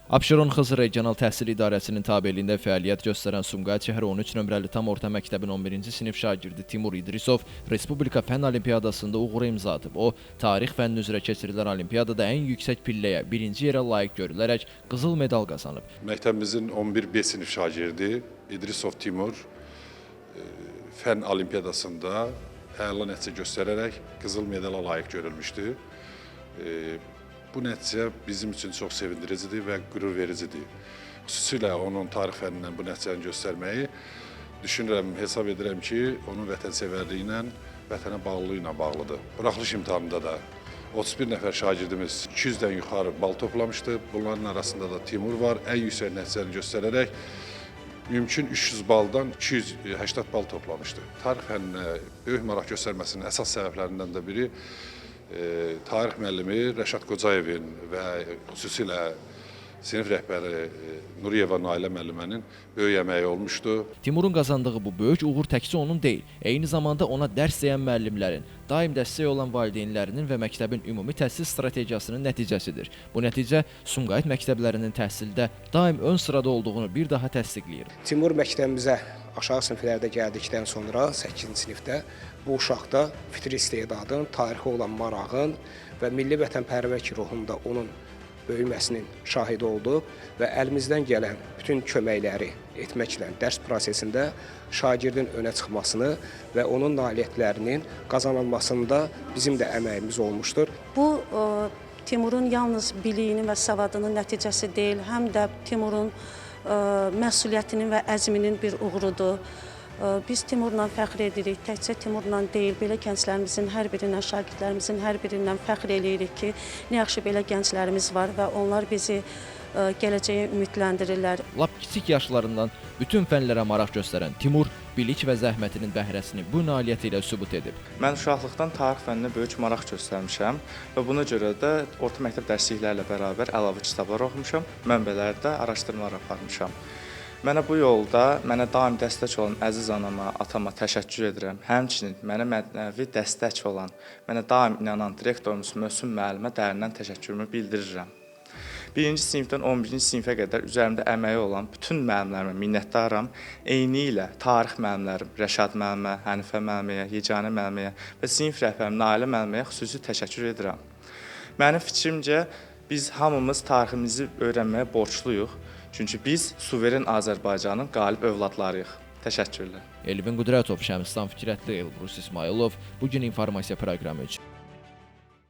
Abşeron Xızı Regional Təhsil İdarəsinin tabeliyində fəaliyyət göstərən Sumqayıt şəhəri 13 nömrəli tam orta məktəbin 11-ci sinif şagirdi Timur İdrisov Respublika Fənn Olimpiyadasında uğur imza atıb. O, tarix fənni üzrə keçirilən olimpiyadada ən yüksək pilləyə, birinci yerə layiq görülərək qızıl medal qazanıb. Məktəbimizin 11B sinif şagirdi İdrisov Timur Fənn Olimpiyadasında əla nəticə göstərərək qızıl medala layiq görülmüşdü. Bu nəticə bizim üçün çox sevindiricidir və qürur vericidir. Xüsusilə onun tarix fənnindən bu nəticəni göstərməyi düşünürəm, hesab edirəm ki, onun vətənsevərliyi ilə, vətənə bağlılığı ilə bağlıdır. Buraxılış imtahanında da 31 nəfər şagirdimiz 200-dən yuxarı bal toplamışdı. Bunların arasında da Timur var, ən yüksək nəticəni göstərərək mümkün 300 baldan 280 bal toplamışdı. Tarix fənninə böyük maraq göstərməsinin əsas səbəblərindən də biri tarix müəllimi Rəşad Qocayevin və xüsusilə sinif rəhbəri Nuriyeva Nailə müəllimənin böyük əməyi olmuşdu. Timurun qazandığı bu böyük uğur təkcə onun deyil, eyni zamanda ona dərs deyən müəllimlərin, daim dəstək olan valideynlərinin və məktəbin ümumi təhsil strategiyasının nəticəsidir. Bu nəticə Sumqayıt məktəblərinin təhsildə daim ön sırada olduğunu bir daha təsdiqləyir. Timur məktəbimizə aşağı siniflərdə gəldikdən sonra 8-ci sinifdə bu uşaqda fitri istedadın, tarixi olan marağın və milli vətənpərvərlik ruhunda onun böyüməsinin şahidi oldu və əlimizdən gələn bütün köməkləri etməklə dərs prosesində şagirdin önə çıxmasını və onun nailiyyətlərinin qazanılmasında bizim də əməyimiz olmuşdur. Bu Timurun yalnız biliyinin və savadının nəticəsi deyil, həm də Timurun məsuliyyətinin və əzminin bir uğurudur. Biz Timurla fəxr edirik, təkcə Timurla deyil, belə gənclərimizin hər birindən, şagirdlərimizin hər birindən fəxr edirik ki, nə yaxşı belə gənclərimiz var və onlar bizi gələcəyə ümidləndirirlər. Lap kiçik yaşlarından bütün fənlərə maraq göstərən Timur, bilik və zəhmətinin bəhrəsini bu nailiyyəti ilə sübut edib. Mən uşaqlıqdan tarix fənninə böyük maraq göstərmişəm və buna görə də orta məktəb dərsliklərlə bərabər əlavə kitablar oxumuşam, mənbələrdə araşdırmalar aparmışam. Mənə bu yolda daim dəstək olan əziz anama, atama təşəkkür edirəm. Həmçinin mənə mənəvi dəstək olan, mənə daim inanan direktorumuz Möhsün müəllimə dərindən təşəkkürümü bildirirəm. 1-ci sinifdən 11-ci sinifə qədər üzərimdə əməyi olan bütün müəllimlərimə minnətdaram. Eyni ilə tarix müəllimlərim Rəşad müəllimə, Hənifə müəlliməyə, Yeganə müəlliməyə və sinif rəhbərim Nailə müəlliməyə xüsusi təşəkkür edirəm. Mənim fikrimcə, biz hamımız tariximizi öyrənməyə borcluyuq. Çünki biz suveren Azərbaycanın qalib övladlarıyıq. Təşəkkürlər. Elvin Qudrətov, Şəmstan Fikrətli, Elbrus İsmailov bugün informasiya proqramı üçün.